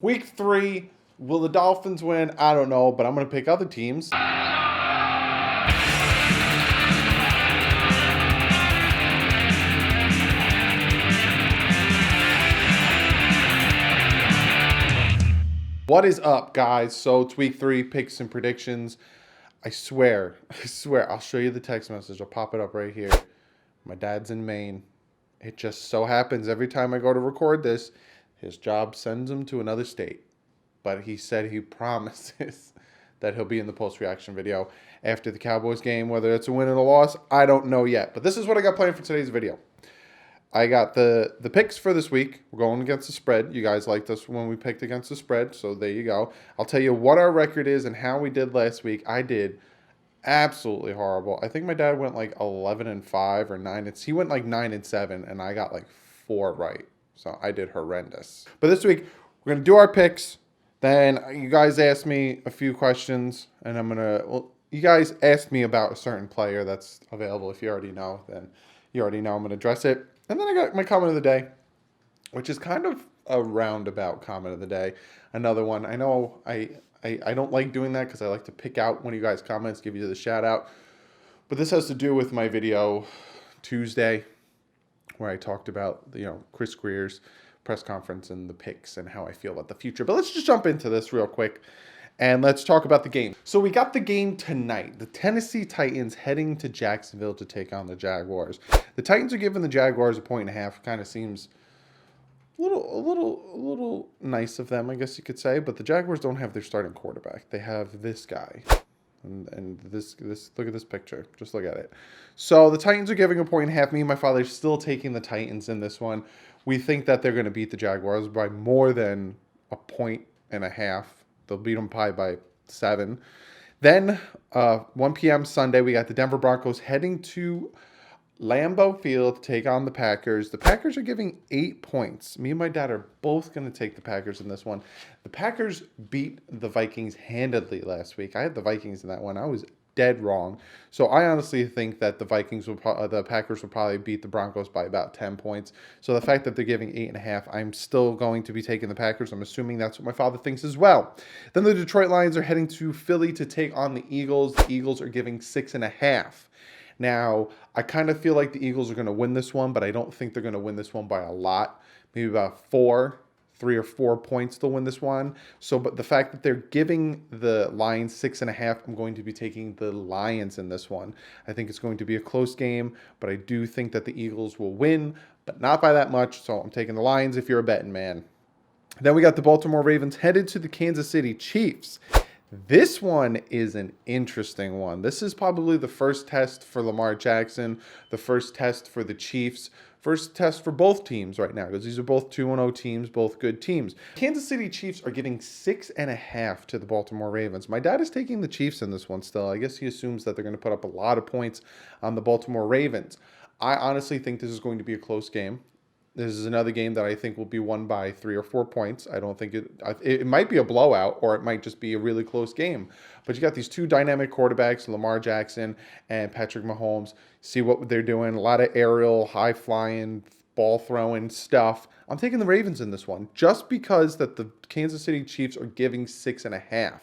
Week 3, will the Dolphins win? I don't know, but I'm going to pick other teams. What is up, guys? So it's week 3, picks and predictions. I swear, I'll show you the text message. I'll pop it up right here. My dad's in Maine. It just so happens every time I go to record this, his job sends him to another state. But he said he promises that he'll be in the post-reaction video after the Cowboys game. Whether it's a win or a loss, I don't know yet. But this is what I got planned for today's video. I got the picks for this week. We're going against the spread. You guys liked us when we picked against the spread, so there you go. I'll tell you what our record is and how we did last week. I did absolutely horrible. I think my dad went like 11-5 or 9. He went like 9-7, and I got like 4 right. So I did horrendous. But this week we're gonna do our picks. Then you guys asked me a few questions, and you guys asked me about a certain player that's available. If you already know, then you already know I'm gonna address it. And then I got my comment of the day, which is kind of a roundabout comment of the day. Another one. I know I don't like doing that because I like to pick out one of you guys' comments, give you the shout out. But this has to do with my video Tuesday, where I talked about Chris Greer's press conference and the picks and how I feel about the future. But let's just jump into this real quick and let's talk about the game. So we got the game tonight. The Tennessee Titans heading to Jacksonville to take on the Jaguars. The Titans are giving the Jaguars a 1.5. Kind of seems a little nice of them, I guess you could say. But the Jaguars don't have their starting quarterback. They have this guy. And this look at this picture. Just look at it. So the Titans are giving a 1.5. Me and my father are still taking the Titans in this one. We think that they're going to beat the Jaguars by more than a 1.5. They'll beat them probably by 7. Then 1 p.m. Sunday, we got the Denver Broncos heading to Lambeau Field to take on the Packers. The Packers are giving 8 points. Me and my dad are both going to take the Packers in this one. The Packers beat the Vikings handedly last week. I had the Vikings in that one. I was dead wrong. So I honestly think that the Packers will probably beat the Broncos by about 10 points. So the fact that they're giving 8.5, I'm still going to be taking the Packers. I'm assuming that's what my father thinks as well. Then the Detroit Lions are heading to Philly to take on the Eagles. The Eagles are giving 6.5. Now, I kind of feel like the Eagles are going to win this one, but I don't think they're going to win this one by a lot. Maybe about 3 or 4 points they'll win this one. So, but the fact that they're giving the Lions 6.5, I'm going to be taking the Lions in this one. I think it's going to be a close game, but I do think that the Eagles will win, but not by that much. So I'm taking the Lions if you're a betting man. Then we got the Baltimore Ravens headed to the Kansas City Chiefs. This one is an interesting one. This is probably the first test for Lamar Jackson, the first test for the Chiefs, first test for both teams right now, because these are both 2-0 teams, both good teams. Kansas City Chiefs are giving 6.5 to the Baltimore Ravens. My dad is taking the Chiefs in this one still. I guess he assumes that they're going to put up a lot of points on the Baltimore Ravens. I honestly think this is going to be a close game. This is another game that I think will be won by 3 or 4 points. I don't think it might be a blowout, or it might just be a really close game. But you got these two dynamic quarterbacks, Lamar Jackson and Patrick Mahomes. See what they're doing. A lot of aerial, high-flying, ball-throwing stuff. I'm taking the Ravens in this one just because that the Kansas City Chiefs are giving 6.5.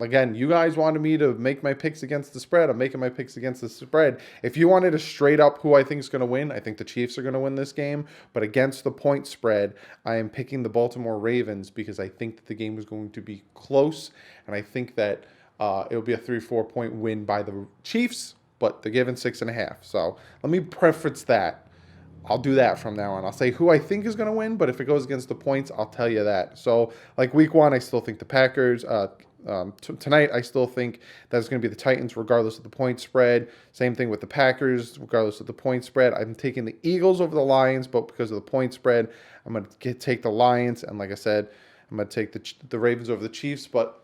Again, you guys wanted me to make my picks against the spread. I'm making my picks against the spread. If you wanted a straight up who I think is going to win, I think the Chiefs are going to win this game. But against the point spread, I am picking the Baltimore Ravens because I think that the game is going to be close. And I think that it'll be a 3-4 point win by the Chiefs, but they're giving 6.5. So let me preference that. I'll do that from now on. I'll say who I think is going to win, but if it goes against the points, I'll tell you that. So, like week 1, I still think the Packers. Tonight, I still think that it's going to be the Titans, regardless of the point spread. Same thing with the Packers, regardless of the point spread. I'm taking the Eagles over the Lions, but because of the point spread, I'm going to take the Lions. And like I said, I'm going to take the Ravens over the Chiefs, but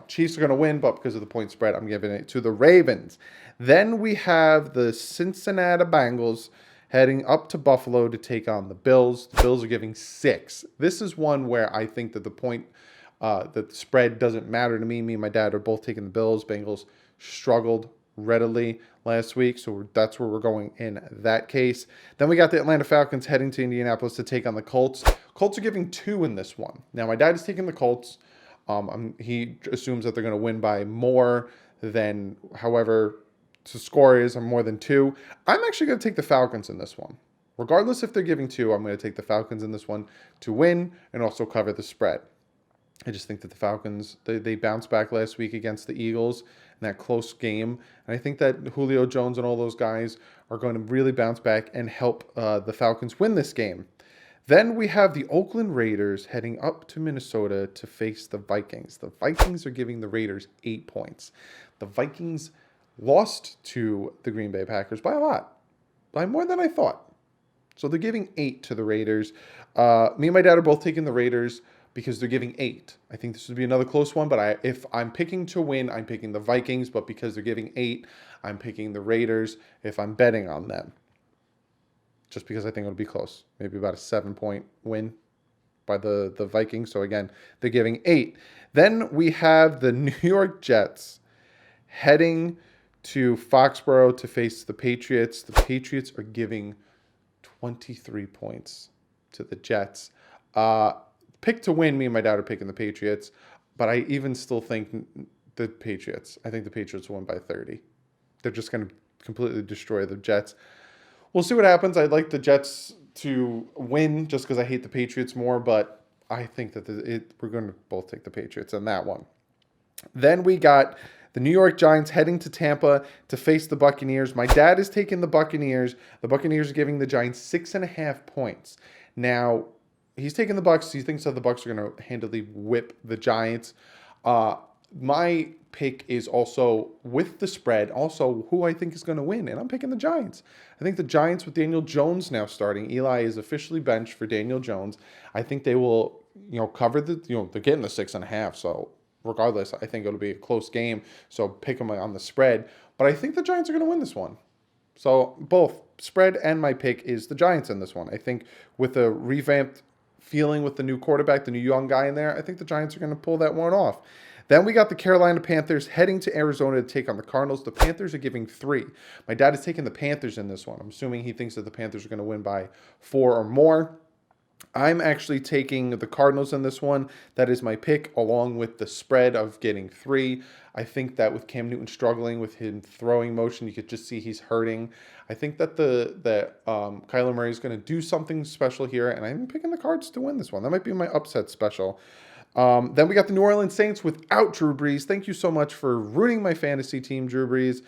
Chiefs are going to win, but because of the point spread, I'm giving it to the Ravens. Then we have the Cincinnati Bengals heading up to Buffalo to take on the Bills. The Bills are giving 6. This is one where I think that the spread doesn't matter to me. Me and my dad are both taking the Bills. Bengals struggled readily last week. So that's where we're going in that case. Then we got the Atlanta Falcons heading to Indianapolis to take on the Colts. Colts are giving 2 in this one. Now, my dad is taking the Colts. He assumes that they're going to win by more than however the score is, or more than 2. I'm actually going to take the Falcons in this one. Regardless if they're giving 2, I'm going to take the Falcons in this one to win and also cover the spread. I just think that the Falcons, they bounced back last week against the Eagles in that close game. And I think that Julio Jones and all those guys are going to really bounce back and help the Falcons win this game. Then we have the Oakland Raiders heading up to Minnesota to face the Vikings. The Vikings are giving the Raiders 8 points. The Vikings lost to the Green Bay Packers by a lot, by more than I thought. So they're giving 8 to the Raiders. Me and my dad are both taking the Raiders because they're giving 8. I think this would be another close one, but if I'm picking to win, I'm picking the Vikings, but because they're giving 8, I'm picking the Raiders if I'm betting on them. Just because I think it'll be close. Maybe about a 7-point win by the Vikings. So again, they're giving 8. Then we have the New York Jets heading to Foxborough to face the Patriots. The Patriots are giving 23 points to the Jets. Pick to win, me and my dad are picking the Patriots, but I even still think the Patriots. I think the Patriots will win by 30. They're just going to completely destroy the Jets. We'll see what happens. I'd like the Jets to win just because I hate the Patriots more, but I think that we're going to both take the Patriots on that one. Then we got the New York Giants heading to Tampa to face the Buccaneers. My dad is taking the Buccaneers. The Buccaneers are giving the Giants 6.5 points. Now, he's taking the Bucs. He thinks that the Bucs are going to handily whip the Giants. My pick is also with the spread, also who I think is going to win, and I'm picking the Giants. I think the Giants with Daniel Jones now starting. Eli is officially benched for Daniel Jones. I think they will, cover the, they're getting the 6.5. So regardless, I think it'll be a close game. So pick them on the spread. But I think the Giants are going to win this one. So both spread and my pick is the Giants in this one. I think with a revamped feeling with the new quarterback, the new young guy in there, I think the Giants are going to pull that one off. Then we got the Carolina Panthers heading to Arizona to take on the Cardinals. The Panthers are giving 3. My dad is taking the Panthers in this one. I'm assuming he thinks that the Panthers are going to win by 4 or more. I'm actually taking the Cardinals in this one. That is my pick, along with the spread of getting 3. I think that with Cam Newton struggling with him throwing motion, you could just see he's hurting. I think that Kyler Murray is going to do something special here, and I'm picking the Cards to win this one. That might be my upset special. Then we got the New Orleans Saints without Drew Brees. Thank you so much for ruining my fantasy team, Drew Brees,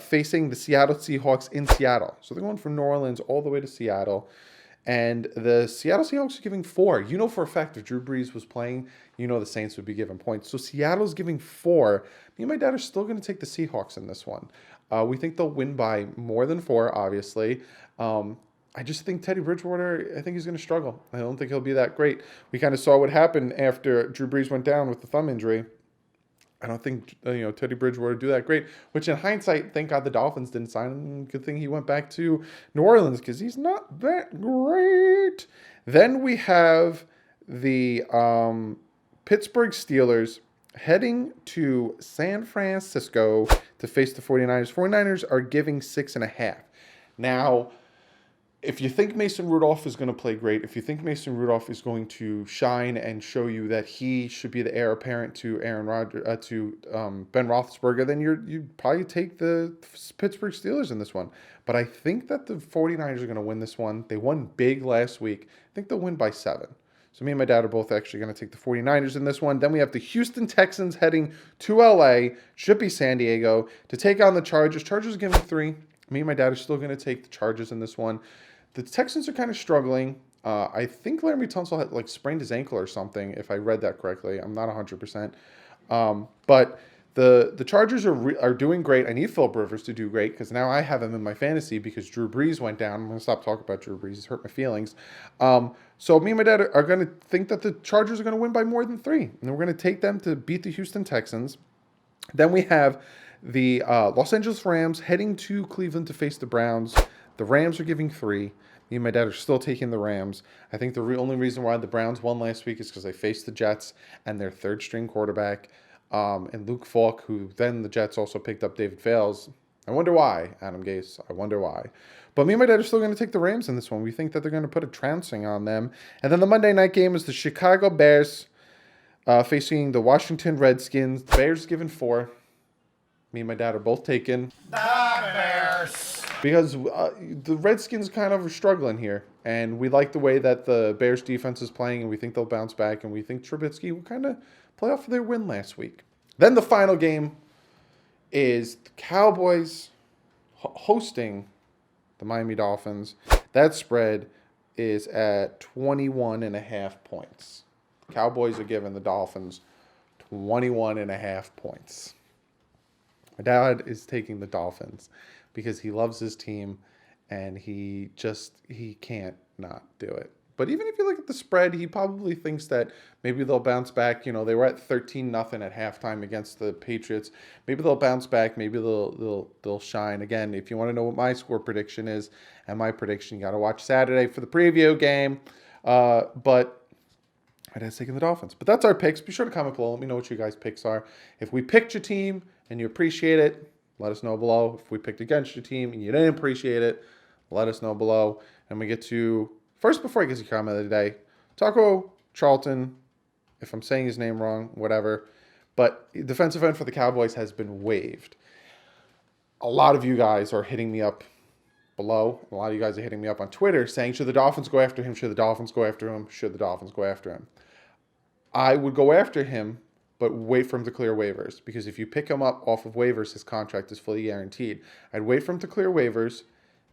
facing the Seattle Seahawks in Seattle. So they're going from New Orleans all the way to Seattle. And the Seattle Seahawks are giving 4. You know for a fact if Drew Brees was playing, the Saints would be giving points. So Seattle's giving 4. Me and my dad are still going to take the Seahawks in this one. We think they'll win by more than 4, obviously. I just think Teddy Bridgewater, I think he's going to struggle. I don't think he'll be that great. We kind of saw what happened after Drew Brees went down with the thumb injury. I don't think, Teddy Bridgewater do that great, which in hindsight, thank God the Dolphins didn't sign him. Good thing he went back to New Orleans because he's not that great. Then we have the Pittsburgh Steelers heading to San Francisco to face the 49ers. 49ers are giving 6.5. Now, if you think Mason Rudolph is going to play great, if you think Mason Rudolph is going to shine and show you that he should be the heir apparent to Ben Roethlisberger, then you'd probably take the Pittsburgh Steelers in this one. But I think that the 49ers are going to win this one. They won big last week. I think they'll win by 7. So me and my dad are both actually going to take the 49ers in this one. Then we have the Houston Texans heading to LA, should be San Diego, to take on the Chargers. Chargers are giving 3. Me and my dad are still going to take the Chargers in this one. The Texans are kind of struggling. I think Laramie Tunsil had sprained his ankle or something, if I read that correctly. I'm not 100%. But the Chargers are doing great. I need Philip Rivers to do great because now I have him in my fantasy because Drew Brees went down. I'm going to stop talking about Drew Brees. He's hurt my feelings. So me and my dad are going to think that the Chargers are going to win by more than 3. And we're going to take them to beat the Houston Texans. Then we have the Los Angeles Rams heading to Cleveland to face the Browns. The Rams are giving 3. Me and my dad are still taking the Rams. I think the only reason why the Browns won last week is because they faced the Jets and their third-string quarterback. and Luke Falk, who then the Jets also picked up David Fales. I wonder why, Adam Gase. I wonder why. But me and my dad are still going to take the Rams in this one. We think that they're going to put a trouncing on them. And then the Monday night game is the Chicago Bears facing the Washington Redskins. The Bears given 4. Me and my dad are both taking The Bears. because the Redskins kind of are struggling here. And we like the way that the Bears defense is playing, and we think they'll bounce back, and we think Trubisky will kind of play off of their win last week. Then the final game is the Cowboys hosting the Miami Dolphins. That spread is at 21.5 points. Cowboys are giving the Dolphins 21.5 points. My dad is taking the Dolphins because he loves his team and he can't not do it. But even if you look at the spread, he probably thinks that maybe they'll bounce back. You know, they were at 13-0 at halftime against the Patriots. Maybe they'll bounce back. Maybe they'll shine. Again, if you want to know what my score prediction is and my prediction, you got to watch Saturday for the preview game. But my dad's taking the Dolphins. But that's our picks. Be sure to comment below. Let me know what you guys' picks are. If we picked your team and you appreciate it, let us know below. If we picked against your team and you didn't appreciate it, let us know below. And we get to... First, before I get to comment of the day, Taco Charlton, if I'm saying his name wrong, whatever, but defensive end for the Cowboys has been waived. A lot of you guys are hitting me up below. A lot of you guys are hitting me up on Twitter saying, should the Dolphins go after him? Should the Dolphins go after him? Should the Dolphins go after him? I would go after him, but wait for him to clear waivers. Because if you pick him up off of waivers, his contract is fully guaranteed. I'd wait for him to clear waivers,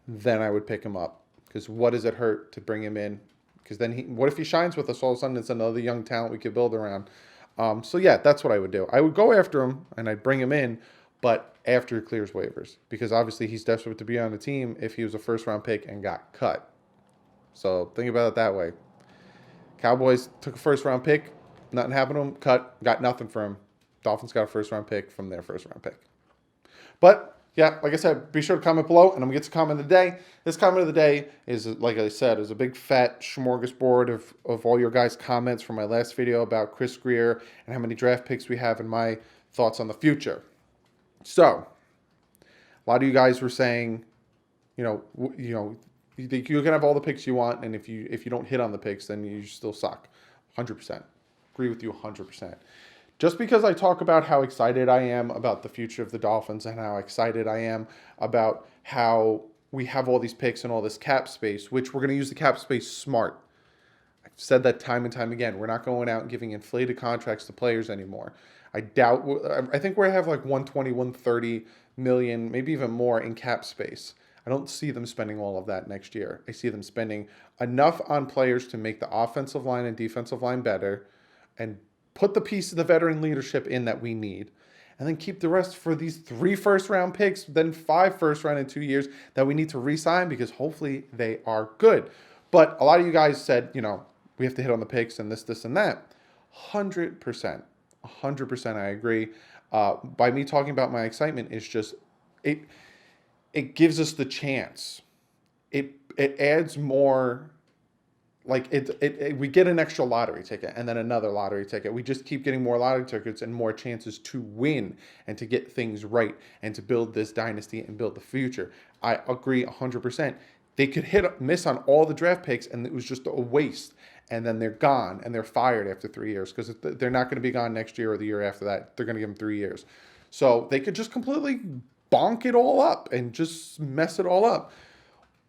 then I would pick him up. Because what does it hurt to bring him in? Because then what if he shines with us all of a sudden? It's another young talent we could build around. So yeah, that's what I would do. I would go after him and I'd bring him in, but after he clears waivers. Because obviously he's desperate to be on the team if he was a first-round pick and got cut. So think about it that way. Cowboys took a first-round pick. Nothing happened to him. Cut. Got nothing for him. Dolphins got a first-round pick from their first-round pick. But... yeah, like I said, be sure to comment below, and I'm going to get to comment of the day. This comment of the day is, like I said, is a big fat smorgasbord of all your guys' comments from my last video about Chris Greer and how many draft picks we have and my thoughts on the future. So, a lot of you guys were saying, you can have all the picks you want, and if you don't hit on the picks, then you still suck. 100%. Agree with you 100%. Just because I talk about how excited I am about the future of the Dolphins and how excited I am about how we have all these picks and all this cap space, which we're going to use the cap space smart. I've said that time and time again. We're not going out and giving inflated contracts to players anymore. I think we have like 120, 130 million, maybe even more in cap space. I don't see them spending all of that next year. I see them spending enough on players to make the offensive line and defensive line better and put the piece of the veteran leadership in that we need, and then keep the rest for these 3 first-round picks, then 5 first-round in 2 years that we need to re-sign because hopefully they are good. But a lot of you guys said, we have to hit on the picks and this, and that. 100%. 100% I agree. By me talking about my excitement is just, it gives us the chance. It adds more... like we get an extra lottery ticket and then another lottery ticket. We just keep getting more lottery tickets and more chances to win and to get things right and to build this dynasty and build the future. I agree 100%. They could miss on all the draft picks and it was just a waste. And then they're gone and they're fired after 3 years because they're not going to be gone next year or the year after that. They're going to give them 3 years. So they could just completely bonk it all up and just mess it all up.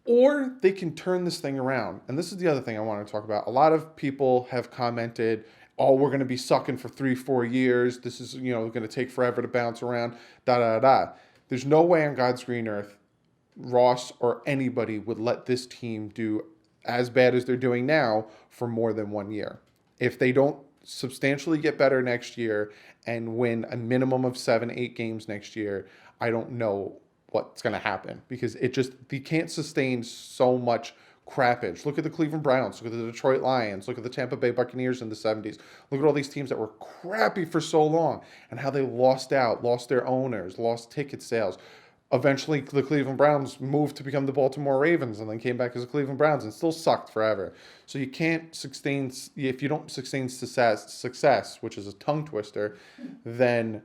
Or they can turn this thing around. And this is the other thing I want to talk about. A lot of people have commented, oh, we're going to be sucking for 3-4 years. This is, going to take forever to bounce around, There's no way on God's green earth Ross or anybody would let this team do as bad as they're doing now for more than 1 year. If they don't substantially get better next year and win a minimum of 7-8 games next year, I don't know what's going to happen because they can't sustain so much crappage. Look at the Cleveland Browns, look at the Detroit Lions, look at the Tampa Bay Buccaneers in the 70s. Look at all these teams that were crappy for so long and how they lost their owners, lost ticket sales. Eventually, the Cleveland Browns moved to become the Baltimore Ravens and then came back as the Cleveland Browns and still sucked forever. So you can't sustain, if you don't sustain success, which is a tongue twister, then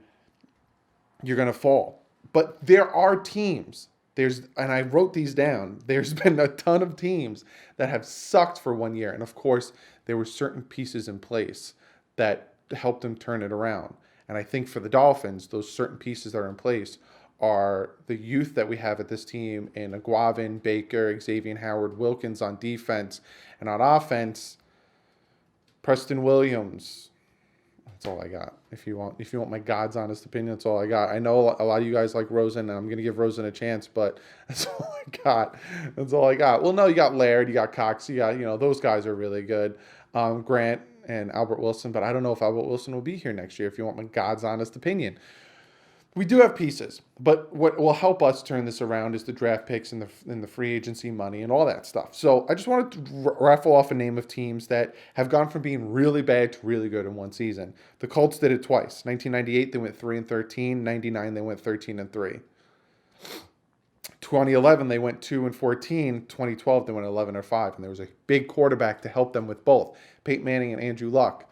you're going to fall. But there are teams, and I wrote these down, there's been a ton of teams that have sucked for 1 year. And of course, there were certain pieces in place that helped them turn it around. And I think for the Dolphins, those certain pieces that are in place are the youth that we have at this team in Aguavin, Baker, Xavier Howard, Wilkins on defense, and on offense, Preston Williams. That's all I got. If you want my God's honest opinion, that's all I got. I know a lot of you guys like Rosen, and I'm gonna give Rosen a chance, but that's all I got. That's all I got. Well, no, you got Laird, you got Cox, you got those guys are really good. Grant and Albert Wilson, but I don't know if Albert Wilson will be here next year. If you want my God's honest opinion. We do have pieces, but what will help us turn this around is the draft picks and the free agency money and all that stuff. So I just wanted to raffle off a name of teams that have gone from being really bad to really good in one season. The Colts did it twice. 1998, they went 3-13. 99, they went 13-3. 2011, they went 2-14. 2012, they went 11-5, and there was a big quarterback to help them with both, Peyton Manning and Andrew Luck.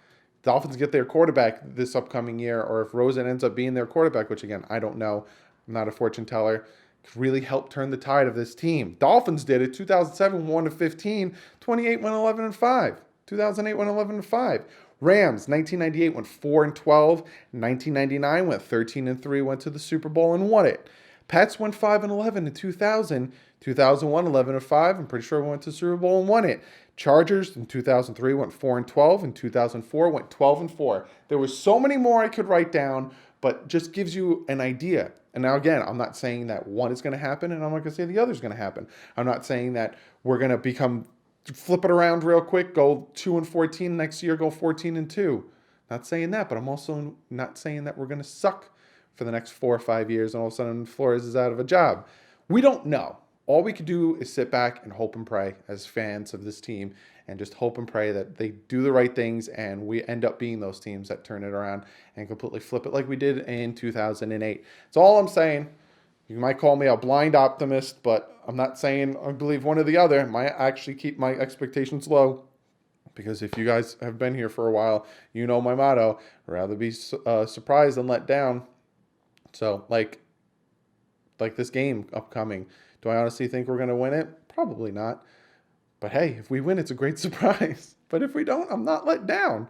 Dolphins get their quarterback this upcoming year, or if Rosen ends up being their quarterback, which again, I don't know, I'm not a fortune teller, could really help turn the tide of this team. Dolphins did it. 2007 won 15, 28 went 11-5. 2008 went 11-5. Rams 1998 went 4-12. 1999 went 13-3, went to the Super Bowl and won it. Pats went 5-11 in 2000. 2001 11-5. I'm pretty sure we went to the Super Bowl and won it. Chargers in 2003 went 4-12. In 2004 went 12-4. There was so many more I could write down, but just gives you an idea. And now again, I'm not saying that one is going to happen, and I'm not going to say the other is going to happen. I'm not saying that we're going to flip it around real quick, go 2-14 next year, go 14-2. Not saying that, but I'm also not saying that we're going to suck for the next 4 or 5 years, and all of a sudden Flores is out of a job. We don't know. All we could do is sit back and hope and pray as fans of this team, and just hope and pray that they do the right things and we end up being those teams that turn it around and completely flip it like we did in 2008. That's all I'm saying. You might call me a blind optimist, but I'm not saying I believe one or the other. I might actually keep my expectations low, because if you guys have been here for a while, you know my motto: rather be surprised than let down. So like this game upcoming, do I honestly think we're going to win it? Probably not. But hey, if we win, it's a great surprise. But if we don't, I'm not let down.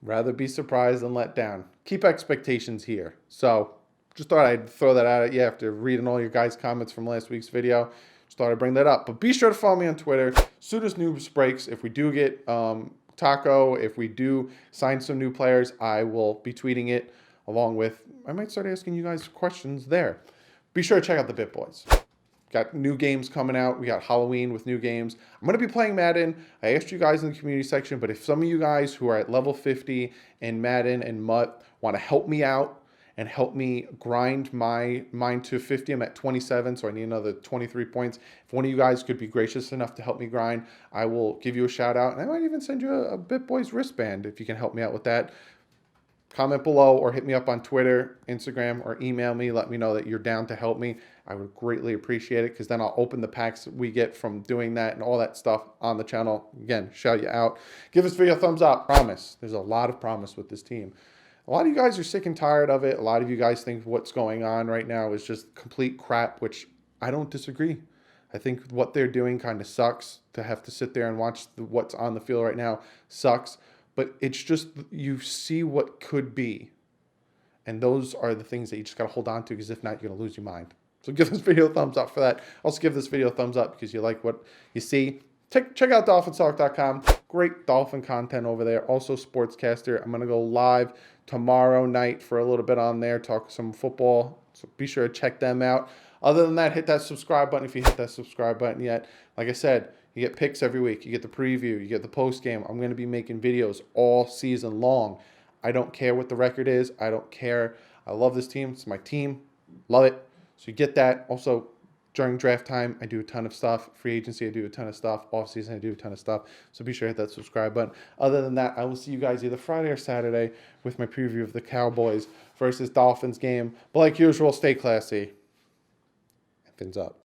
Rather be surprised than let down. Keep expectations here. So just thought I'd throw that out at you after reading all your guys' comments from last week's video. Just thought I'd bring that up. But be sure to follow me on Twitter. As soon as news breaks, if we do get Taco, if we do sign some new players, I will be tweeting it, along with, I might start asking you guys questions there. Be sure to check out the Bit Boys. Got new games coming out. We got Halloween with new games. I'm going to be playing Madden. I asked you guys in the community section, but if some of you guys who are at level 50 in Madden and MUT want to help me out and help me grind mine to 50, I'm at 27, so I need another 23 points. If one of you guys could be gracious enough to help me grind, I will give you a shout out, and I might even send you a Bit Boys wristband if you can help me out with that. Comment below or hit me up on Twitter, Instagram, or email me. Let me know that you're down to help me. I would greatly appreciate it, because then I'll open the packs that we get from doing that and all that stuff on the channel. Again, shout you out. Give this video a thumbs up. Promise. There's a lot of promise with this team. A lot of you guys are sick and tired of it. A lot of you guys think what's going on right now is just complete crap, which I don't disagree. I think what they're doing kind of sucks. To have to sit there and watch what's on the field right now sucks. But it's just, you see what could be. And those are the things that you just got to hold on to, because if not, you're going to lose your mind. So give this video a thumbs up for that. Also give this video a thumbs up because you like what you see. Check out DolphinsTalk.com. Great Dolphin content over there. Also Sportscaster. I'm going to go live tomorrow night for a little bit on there, talk some football. So be sure to check them out. Other than that, hit that subscribe button if you hit that subscribe button yet. Like I said, you get picks every week. You get the preview. You get the post game. I'm going to be making videos all season long. I don't care what the record is. I don't care. I love this team. It's my team. Love it. So you get that. Also, during draft time, I do a ton of stuff. Free agency, I do a ton of stuff. Off season, I do a ton of stuff. So be sure to hit that subscribe button. Other than that, I will see you guys either Friday or Saturday with my preview of the Cowboys versus Dolphins game. But like usual, stay classy. Fins up.